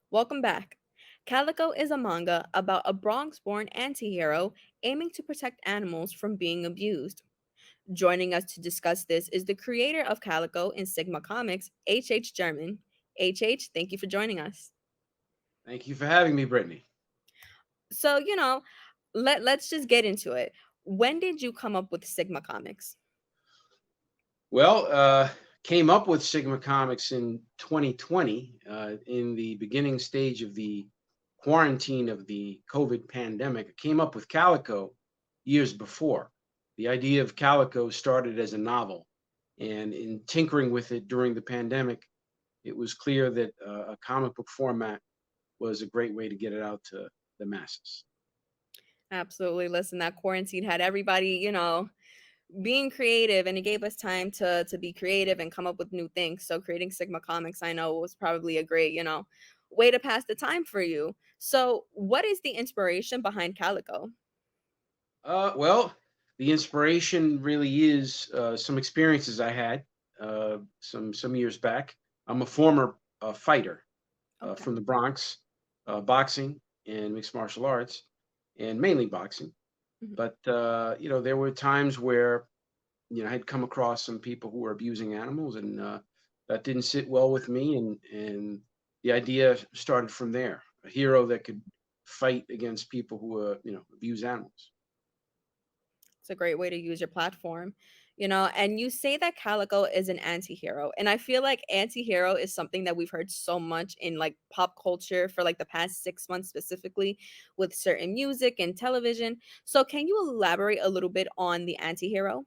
Welcome back. Calico is a manga about a Bronx born antihero aiming to protect animals from being abused. Joining us to discuss this is the creator of Calico in Sigma Comics, H.H. German. H.H., thank you for joining us. Thank you for having me, Brittany. So, let's just get into it. When did you come up with Sigma Comics? Well, came up with Sigma Comics in 2020, in the beginning stage of the quarantine of the COVID pandemic. I came up with Calico years before. The idea of Calico started as a novel, and in tinkering with it during the pandemic, it was clear that a comic book format was a great way to get it out to the masses. Absolutely. Listen, that quarantine had everybody, being creative, and it gave us time to be creative and come up with new things. So creating Sigma Comics, I know, was probably a great, way to pass the time for you. So what is the inspiration behind Calico? Well, the inspiration really is some experiences I had some years back. I'm a former fighter Okay. from the Bronx, boxing and mixed martial arts, and mainly boxing. Mhm. But there were times where I had come across some people who were abusing animals, and that didn't sit well with me. And the idea started from there: a hero that could fight against people who abuse animals. It's a great way to use your platform, and you say that Calico is an anti-hero. And I feel like anti-hero is something that we've heard so much in like pop culture for like the past 6 months specifically with certain music and television. So can you elaborate a little bit on the anti-hero?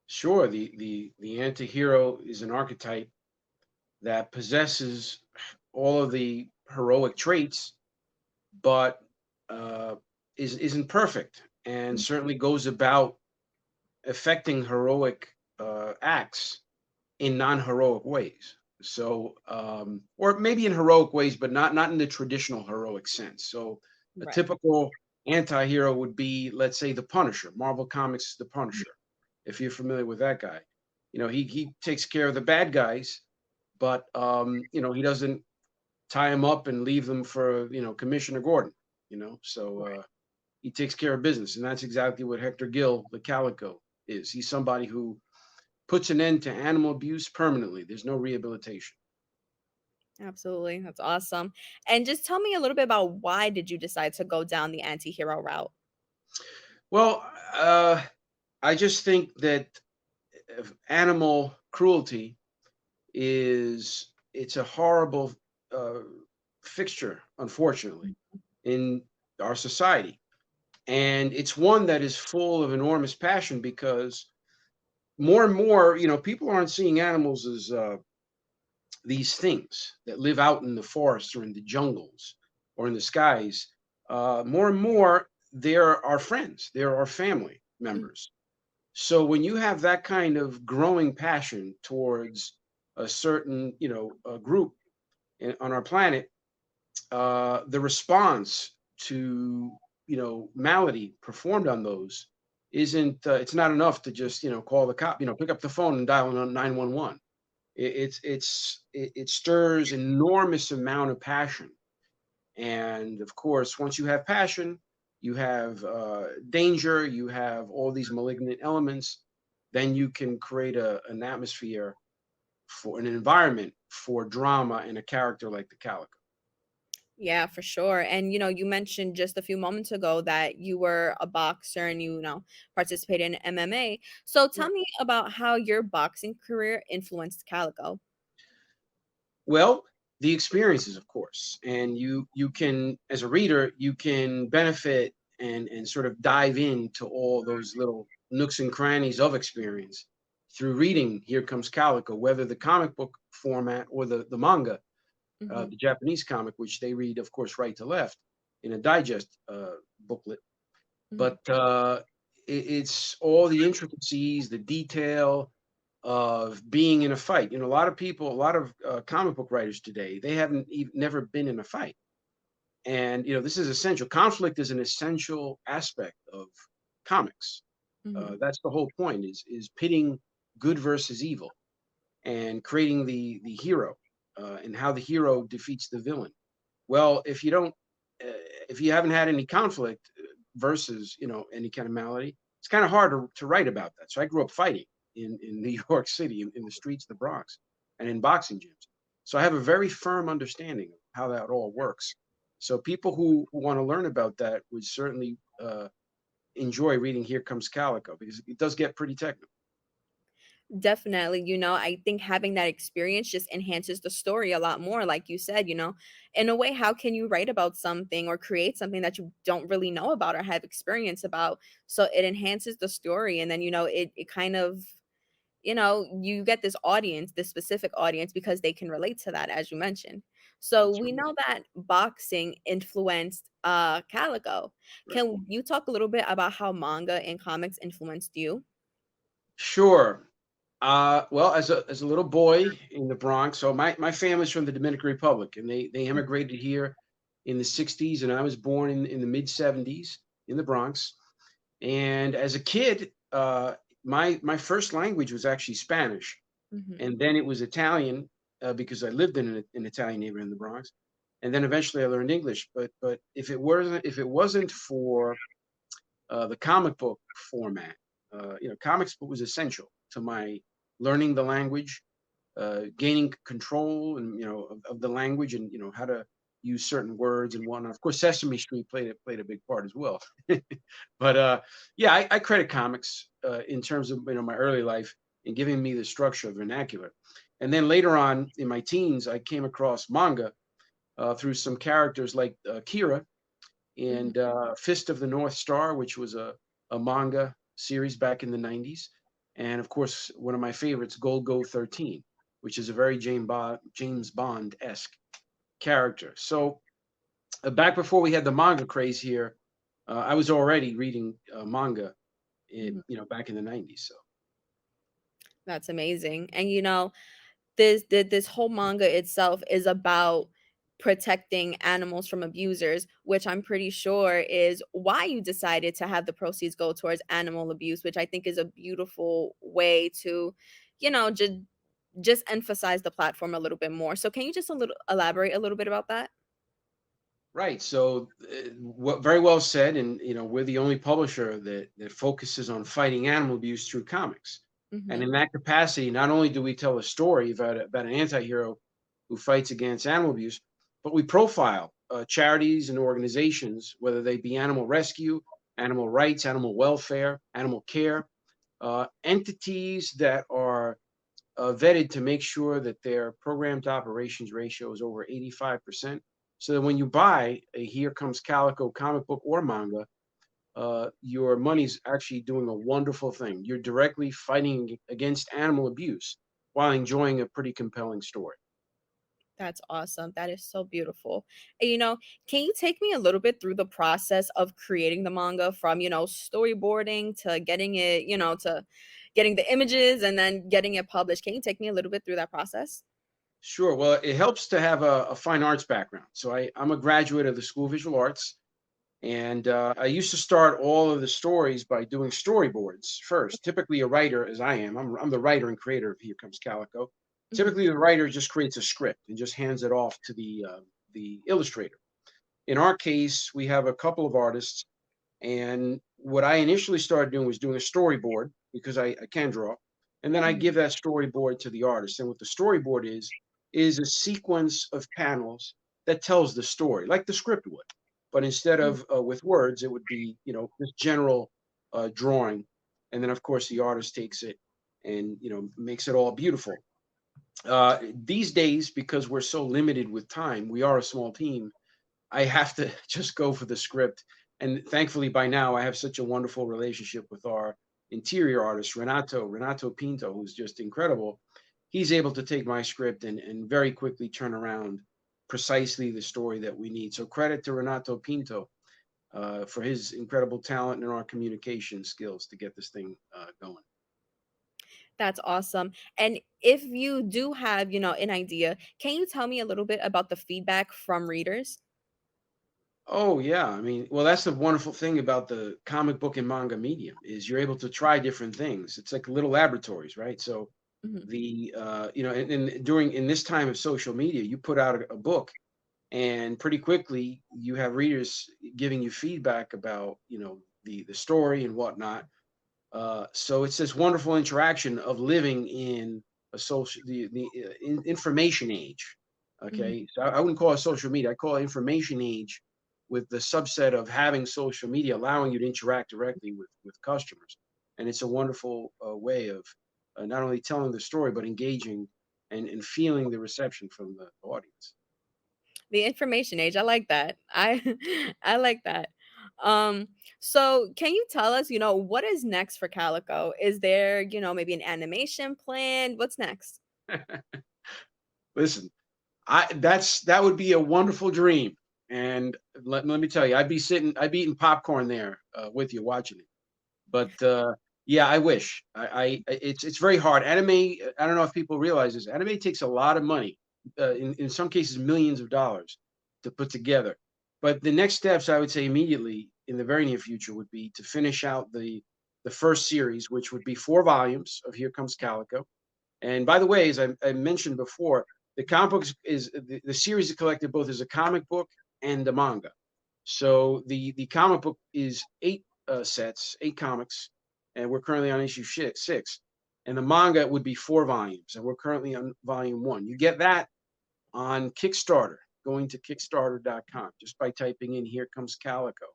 Sure, the anti-hero is an archetype that possesses all of the heroic traits, but uh, isn't perfect, and certainly goes about effecting heroic acts in non-heroic ways. So, or maybe in heroic ways, but not in the traditional heroic sense. So, a Right. typical anti-hero would be, let's say, the Punisher. Marvel Comics, the Punisher. If you're familiar with that guy, he takes care of the bad guys, but he doesn't tie them up and leave them for Commissioner Gordon. So he takes care of business, and that's exactly what Hector Gill, the Calico, is. He's somebody who puts an end to animal abuse permanently. There's no rehabilitation. Absolutely. That's awesome. And just tell me a little bit about why did you decide to go down the anti-hero route? Well, I just think that animal cruelty it's a horrible uh, fixture, unfortunately, in our society, and it's one that is full of enormous passion because more and more, people aren't seeing animals as these things that live out in the forests or in the jungles or in the skies. More and more, they're our friends, they're our family Mhm. members. So when you have that kind of growing passion towards a certain, group on our planet, the response to, malady performed on those isn't. It's not enough to just, call the cop. Pick up the phone and dial 911. It stirs enormous amount of passion, and of course, once you have passion, you have danger, you have all these malignant elements. Then you can create an atmosphere for an environment for drama and a character like the Calico. Yeah, for sure. And you mentioned just a few moments ago that you were a boxer and participated in MMA. So tell Right. me about how your boxing career influenced Calico. Well, the experiences, of course, and you can, as a reader, you can benefit and sort of dive into all those little nooks and crannies of experience through reading Here Comes Calico, whether the comic book format or the manga, Hmm. the Japanese comic, which they read, of course, right to left in a digest booklet. Hmm. But it's all the intricacies, the detail of being in a fight. A lot of people, a lot of comic book writers today, they haven't never been in a fight, and this is essential. Conflict is an essential aspect of comics. Hmm. That's the whole point: is pitting good versus evil and creating the hero. and how the hero defeats the villain. Well, if you haven't had any conflict versus any kind of malady, it's kind of hard to write about that. So I grew up fighting in New York City, in the streets of the Bronx, and in boxing gyms. So I have a very firm understanding of how that all works. So people who want to learn about that would certainly enjoy reading Here Comes Calico, because it does get pretty technical. Definitely, I think having that experience just enhances the story a lot more, like you said, in a way, how can you write about something or create something that you don't really know about or have experience about? So it enhances the story, and then, it kind of, you get this audience, this specific audience, because they can relate to that, as you mentioned. So That's we right. know that boxing influenced Calico. Right. Can you talk a little bit about how manga and comics influenced you? Sure. Well, as a little boy in the Bronx, so my family's from the Dominican Republic, and they immigrated here in the '60s, and I was born in the mid '70s in the Bronx. And as a kid, my first language was actually Spanish, Mhm. and then it was Italian, because I lived in an Italian neighborhood in the Bronx, and then eventually I learned English. But if it wasn't for the comic book format, comics book was essential to my learning the language, gaining control, and of the language, and how to use certain words and whatnot. Of course, Sesame Street played a big part as well. But yeah, I credit comics in terms of my early life in giving me the structure of vernacular. And then later on in my teens, I came across manga through some characters like Kira Mhm. and Fist of the North Star, which was a manga series back in the '90s. And of course, one of my favorites, Go 13, which is a very James Bond esque character. So back before we had the manga craze here, I was already reading manga, Mhm. back in the '90s. So That's amazing. And this whole manga itself is about protecting animals from abusers, which I'm pretty sure is why you decided to have the proceeds go towards animal abuse, which I think is a beautiful way to, just emphasize the platform a little bit more. So can you just a little elaborate a little bit about that? right. So what very well said. And we're the only publisher that focuses on fighting animal abuse through comics. And Mhm. in that capacity, not only do we tell a story about an anti-hero who fights against animal abuse, but we profile charities and organizations, whether they be animal rescue, animal rights, animal welfare, animal care, entities that are vetted to make sure that their program to operations ratio is over 85%. So that when you buy a Here Comes Calico comic book or manga, your money's actually doing a wonderful thing. You're directly fighting against animal abuse while enjoying a pretty compelling story. That's awesome. That is so beautiful. And, can you take me a little bit through the process of creating the manga from, storyboarding to getting it, to getting the images and then getting it published? Can you take me a little bit through that process? Sure. Well, it helps to have a fine arts background. So I'm a graduate of the School of Visual Arts. And I used to start all of the stories by doing storyboards first. Typically, a writer, as I am, I'm the writer and creator of Here Comes Calico. Mhm. Typically, the writer just creates a script and just hands it off to the illustrator. In our case, we have a couple of artists, and what I initially started doing was doing a storyboard because I can draw, and then I Mhm. give that storyboard to the artist. And what the storyboard is a sequence of panels that tells the story, like the script would. But instead Mhm. of with words, it would be this general drawing, and then of course the artist takes it and makes it all beautiful. These days, because we're so limited with time, we are a small team. I have to just go for the script. And thankfully, by now, I have such a wonderful relationship with our interior artist, Renato Pinto, who's just incredible. He's able to take my script and very quickly turn around precisely the story that we need. So credit to Renato Pinto for his incredible talent and our communication skills to get this thing going. That's awesome. And if you do have, an idea, can you tell me a little bit about the feedback from readers? Oh yeah, I mean, well, that's the wonderful thing about the comic book and manga medium is you're able to try different things. It's like little laboratories, right? So Mhm. and during in this time of social media, you put out a book, and pretty quickly you have readers giving you feedback about the story and whatnot. So it's this wonderful interaction of living in a social the information age. Mhm. Okay, so I wouldn't call it social media. I call it information age, with the subset of having social media allowing you to interact directly with customers, and it's a wonderful way of not only telling the story but engaging and feeling the reception from the audience. The information age, I like that. I like that. Um, so can you tell us, what is next for Calico? Is there, maybe an animation plan? What's next? Listen, that would be a wonderful dream, and let me tell you, I'd be eating popcorn there with you watching it. But yeah, I wish. It's very hard. Anime. I don't know if people realize this. Anime takes a lot of money. In some cases, millions of dollars to put together. But the next steps, I would say, immediately in the very near future, would be to finish out the first series, which would be 4 volumes of Here Comes Calico. And by the way, as I mentioned before, the comic book is the series is collected both as a comic book and a manga. So the comic book is 8 sets, 8 comics, and we're currently on issue 6. And the manga would be 4 volumes, and we're currently on volume 1. You get that on Kickstarter, going to Kickstarter.com just by typing in "Here Comes Calico."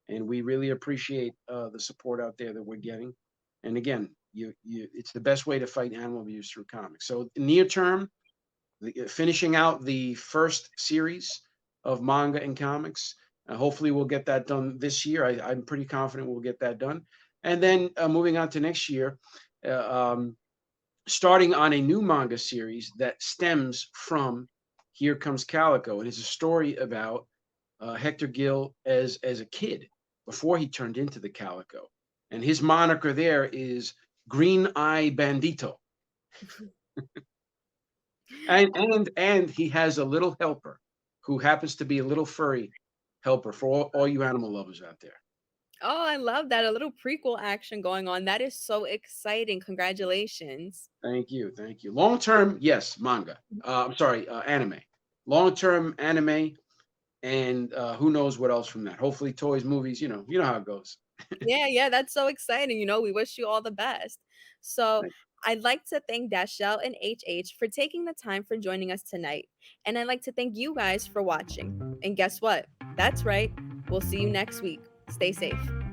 And we really appreciate the support out there that we're getting. And again, it's the best way to fight animal abuse through comics. So near term, finishing out the first series of manga and comics. Hopefully, we'll get that done this year. I'm pretty confident we'll get that done. And then moving on to next year, uh, um, starting on a new manga series that stems from Here Comes Calico. And it's a story about Hector Gill as a kid before he turned into the Calico. And his moniker there is Green Eye Bandito. And he has a little helper who happens to be a little furry helper for all you animal lovers out there. Oh, I love that. A little prequel action going on. That is so exciting. Congratulations. Thank you, thank you. Long term, yes, manga. I'm sorry, anime. Long term anime, and who knows what else from that. Hopefully, toys, movies. You know how it goes. Yeah, yeah, that's so exciting. We wish you all the best. So, I'd like to thank Dashell and HH for taking the time for joining us tonight. And I'd like to thank you guys for watching. And guess what? That's right. We'll see you next week. Stay safe.